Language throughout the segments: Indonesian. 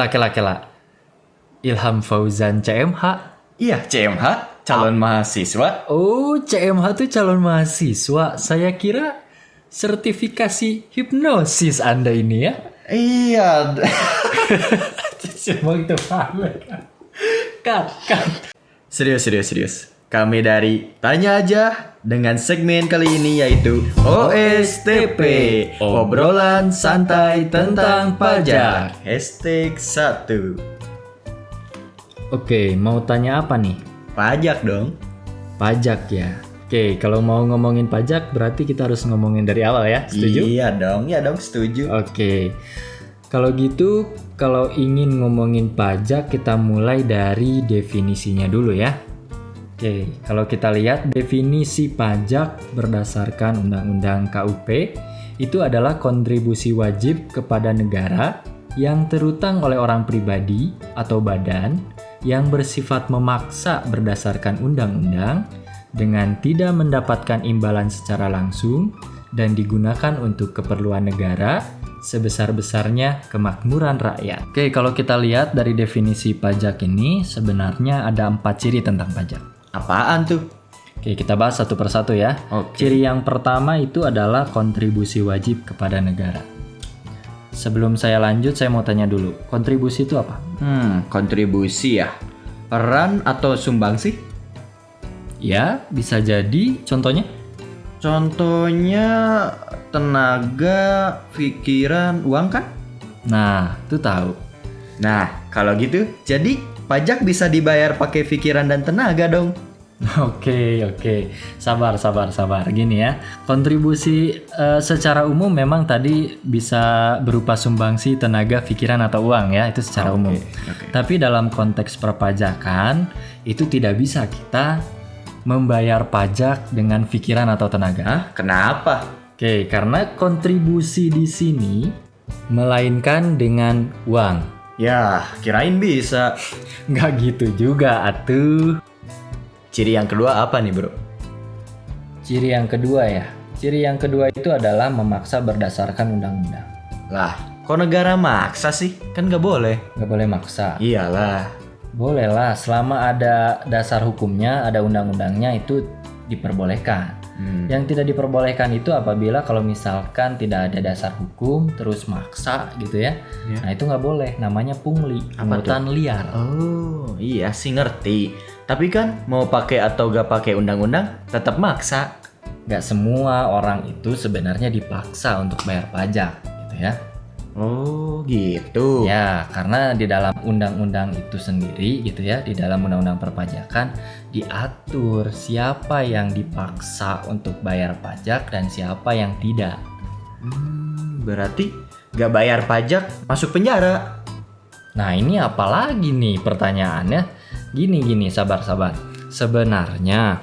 Kela. Ilham Fauzan CMH. Iya, CMH, calon mahasiswa. Oh, CMH tuh calon mahasiswa. Saya kira sertifikasi hipnosis Anda ini ya. Iya. Semua itu Cut. Serius. Kami dari Tanya Aja dengan segmen kali ini yaitu OSTP, obrolan santai tentang pajak. #1. Oke, mau tanya apa nih? Pajak dong. Pajak ya. Oke, kalau mau ngomongin pajak berarti kita harus ngomongin dari awal ya. Setuju? Iya dong, setuju. Oke. Kalau gitu, kalau ingin ngomongin pajak kita mulai dari definisinya dulu ya. Oke, kalau kita lihat definisi pajak berdasarkan Undang-Undang KUP itu adalah kontribusi wajib kepada negara yang terutang oleh orang pribadi atau badan yang bersifat memaksa berdasarkan undang-undang dengan tidak mendapatkan imbalan secara langsung dan digunakan untuk keperluan negara sebesar-besarnya kemakmuran rakyat. Oke, kalau kita lihat dari definisi pajak ini sebenarnya ada 4 ciri tentang pajak. Apaan tuh? Oke, kita bahas satu persatu ya. Oke. Ciri yang pertama itu adalah kontribusi wajib kepada negara. Sebelum saya lanjut, saya mau tanya dulu, kontribusi itu apa? Kontribusi ya. Peran atau sumbangsi? Ya, bisa jadi. Contohnya? Contohnya tenaga, pikiran, uang kan? Nah, itu tahu. Nah, kalau gitu, jadi pajak bisa dibayar pakai pikiran dan tenaga dong. Oke. Sabar. Gini ya, kontribusi secara umum memang tadi bisa berupa sumbangsi tenaga, pikiran atau uang ya, itu secara umum. Tapi dalam konteks perpajakan itu tidak bisa kita membayar pajak dengan pikiran atau tenaga. Hah? Kenapa? Oke, karena kontribusi di sini melainkan dengan uang. Ya, kirain bisa. Nggak gitu juga atuh. Ciri yang kedua apa nih, bro? Ciri yang kedua ya. Ciri yang kedua itu adalah memaksa berdasarkan undang-undang. Lah, kok negara maksa sih? Kan nggak boleh. Nggak boleh maksa. Iyalah. Boleh lah, selama ada dasar hukumnya, ada undang-undangnya itu diperbolehkan. Yang tidak diperbolehkan itu apabila kalau misalkan tidak ada dasar hukum terus maksa gitu ya. Nah itu nggak boleh, namanya pungli, pungutan liar. Oh iya sih ngerti. Tapi kan mau pakai atau gak pakai undang-undang tetap maksa. Nggak semua orang itu sebenarnya dipaksa untuk bayar pajak gitu ya. Oh gitu. Ya, karena di dalam undang-undang itu sendiri gitu ya, di dalam undang-undang perpajakan diatur siapa yang dipaksa untuk bayar pajak dan siapa yang tidak. Berarti gak bayar pajak masuk penjara. Nah, ini apalagi nih pertanyaannya? Gini, sabar. Sebenarnya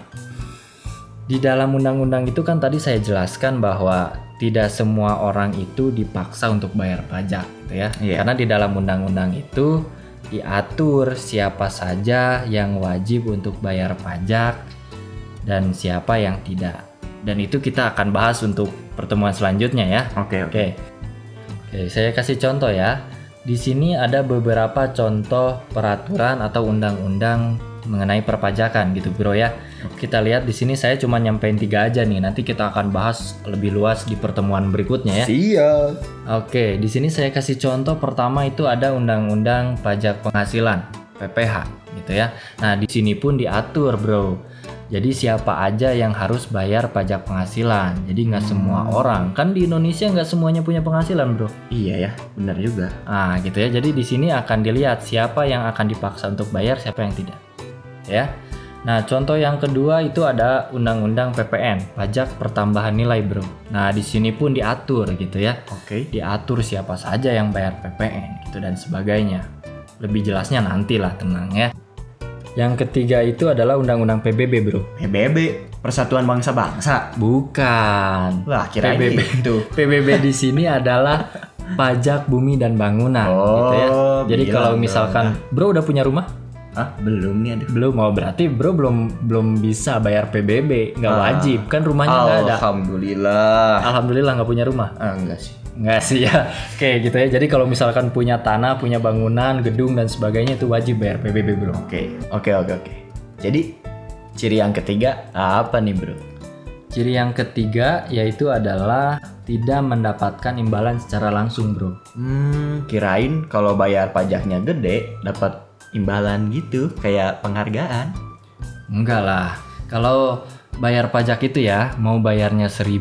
di dalam undang-undang itu kan tadi saya jelaskan bahwa tidak semua orang itu dipaksa untuk bayar pajak gitu ya. Karena di dalam undang-undang itu diatur siapa saja yang wajib untuk bayar pajak dan siapa yang tidak. Dan itu kita akan bahas untuk pertemuan selanjutnya ya. Oke, saya kasih contoh ya. Di sini ada beberapa contoh peraturan atau undang-undang mengenai perpajakan gitu, bro ya. Kita lihat di sini saya cuma nyampein 3 aja nih. Nanti kita akan bahas lebih luas di pertemuan berikutnya ya. Siap. Oke, di sini saya kasih contoh pertama itu ada Undang-Undang Pajak Penghasilan (PPH) gitu ya. Nah, di sini pun diatur, bro. Jadi siapa aja yang harus bayar pajak penghasilan. Jadi nggak semua orang. Kan di Indonesia nggak semuanya punya penghasilan, bro. Iya ya, benar juga. Nah, gitu ya. Jadi di sini akan dilihat siapa yang akan dipaksa untuk bayar, siapa yang tidak. Ya. Nah, contoh yang kedua itu ada Undang-Undang PPN, Pajak Pertambahan Nilai, bro. Nah, di sini pun diatur gitu ya. Diatur siapa saja yang bayar PPN gitu dan sebagainya. Lebih jelasnya nantilah, tenang ya. Yang ketiga itu adalah Undang-Undang PBB, bro. PBB, Persatuan Bangsa-Bangsa. Bukan. Lah, kirain PBB itu. PBB di sini adalah Pajak Bumi dan Bangunan gitu ya. Jadi kalau misalkan bro udah punya rumah? Hah? Belum nih, aduh. Belum. Oh, berarti bro belum bisa bayar PBB, nggak wajib kan, rumahnya nggak ada. Alhamdulillah Alhamdulillah nggak punya rumah. Enggak sih. Enggak sih ya. Oke gitu ya. Jadi kalau misalkan punya tanah, punya bangunan, gedung dan sebagainya itu wajib bayar PBB bro. Oke. Jadi ciri yang ketiga apa nih bro? Ciri yang ketiga yaitu adalah tidak mendapatkan imbalan secara langsung bro. Kirain kalau bayar pajaknya gede dapat imbalan gitu kayak penghargaan. Enggak lah. Kalau bayar pajak itu ya, mau bayarnya 1.000,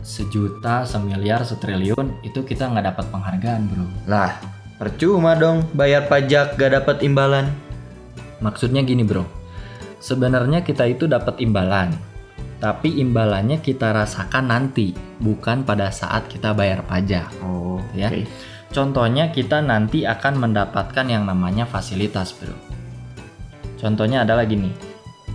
1.000.000, 1.000.000.000, 1.000.000.000, itu kita nggak dapat penghargaan bro. Lah, percuma dong bayar pajak gak dapat imbalan. Maksudnya gini bro, sebenarnya kita itu dapat imbalan, tapi imbalannya kita rasakan nanti, bukan pada saat kita bayar pajak. Oh, Ya. oke. Contohnya kita nanti akan mendapatkan yang namanya fasilitas bro. Contohnya adalah gini,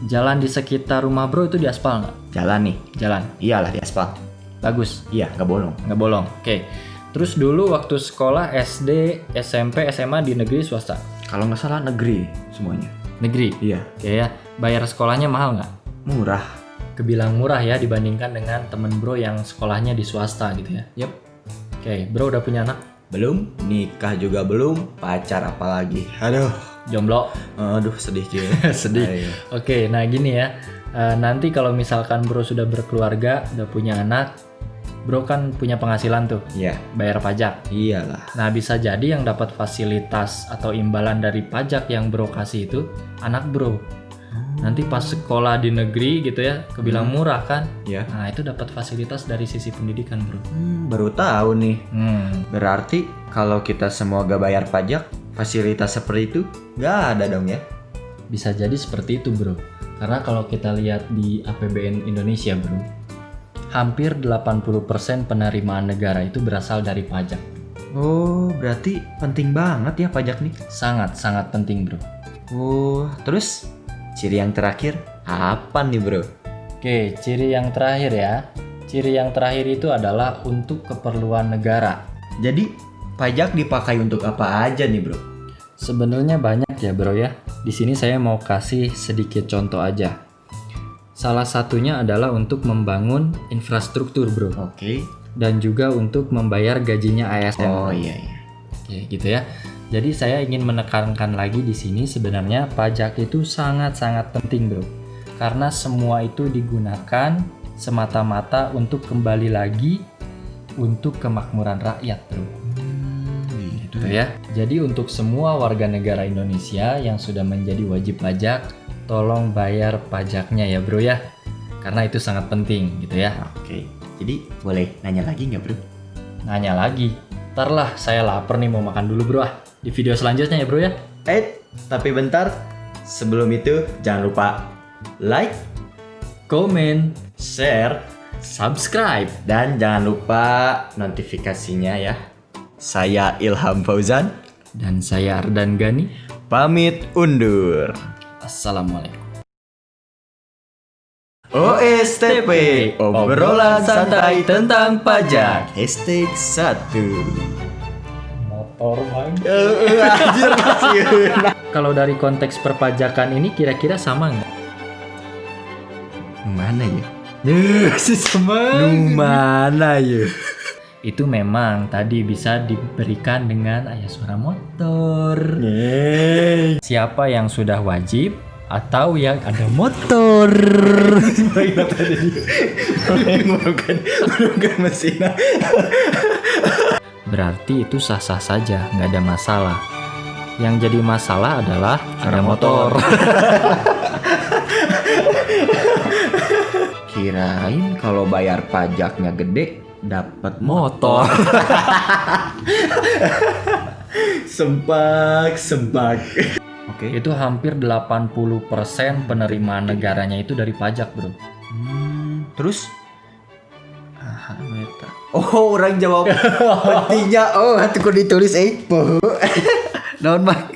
jalan di sekitar rumah bro itu diaspal nggak? Jalan nih. Jalan, Iyalah di aspal. bagus, Iya, gak bolong. nggak bolong. Oke. Terus dulu waktu sekolah SD, SMP, SMA di negeri swasta? Kalau nggak salah negeri semuanya. Negeri. Iya. Oke ya, bayar sekolahnya mahal nggak? Murah. Kebilang murah ya dibandingkan dengan temen bro yang sekolahnya di swasta gitu ya. Yep. Oke, bro udah punya anak? Belum, nikah juga belum, pacar apalagi. Aduh. Jomblo? Aduh, sedih cuy. Sedih. Ayo. Oke, nah gini ya. Nanti kalau misalkan bro sudah berkeluarga, udah punya anak, bro kan punya penghasilan tuh, Iya. bayar pajak. Iyalah. Nah bisa jadi yang dapat fasilitas atau imbalan dari pajak yang bro kasih itu anak bro. Nanti pas sekolah di negeri gitu ya, kebilang murah kan? Ya. Nah itu dapat fasilitas dari sisi pendidikan bro. Baru tahu nih. Hmm. Berarti kalau kita semua gak bayar pajak, fasilitas seperti itu gak ada dong ya? Bisa jadi seperti itu bro. Karena kalau kita lihat di APBN Indonesia bro, hampir 80% penerimaan negara itu berasal dari pajak. Oh, berarti penting banget ya pajak nih. Sangat-sangat penting bro. Oh, terus ciri yang terakhir apa nih bro? Oke, ciri yang terakhir ya. Ciri yang terakhir itu adalah untuk keperluan negara. Jadi pajak dipakai untuk apa aja nih bro? Sebenarnya banyak ya bro ya. Di sini saya mau kasih sedikit contoh aja. Salah satunya adalah untuk membangun infrastruktur bro. Oke. Dan juga untuk membayar gajinya ASN. Oh iya. Oke, gitu ya. Jadi saya ingin menekankan lagi di sini sebenarnya pajak itu sangat-sangat penting bro. Karena semua itu digunakan semata-mata untuk kembali lagi untuk kemakmuran rakyat bro. Gitu ya. Jadi untuk semua warga negara Indonesia yang sudah menjadi wajib pajak, tolong bayar pajaknya ya bro ya. Karena itu sangat penting gitu ya. Oke. Jadi boleh nanya lagi nggak bro? Nanya lagi. Ntar lah, saya lapar nih mau makan dulu bro ah. Di video selanjutnya ya bro ya. Tapi bentar. Sebelum itu jangan lupa like, Komen, share, subscribe. dan jangan lupa notifikasinya ya. Saya Ilham Fauzan, Dan saya Ardan Gani. pamit undur. Assalamualaikum. OSTP, obrolan santai tentang pajak. #1. Motor bang. Anjir masih. Kalau dari konteks perpajakan ini kira-kira sama nggak? Mana ya? Si sama. Mana ya? Itu memang tadi bisa diberikan dengan ayah suara motor. Siapa yang sudah wajib atau yang ada motor? Bukan mesin. Berarti itu sah-sah saja, nggak ada masalah. Yang jadi masalah adalah ada motor. Kirain kalau bayar pajaknya gede dapat Motor. Sempak. Oke. Itu hampir 80% penerimaan negaranya itu dari pajak, bro. Terus? Oh, orang jawab pentingnya. Oh, hatiku ditulis po. Naon mah?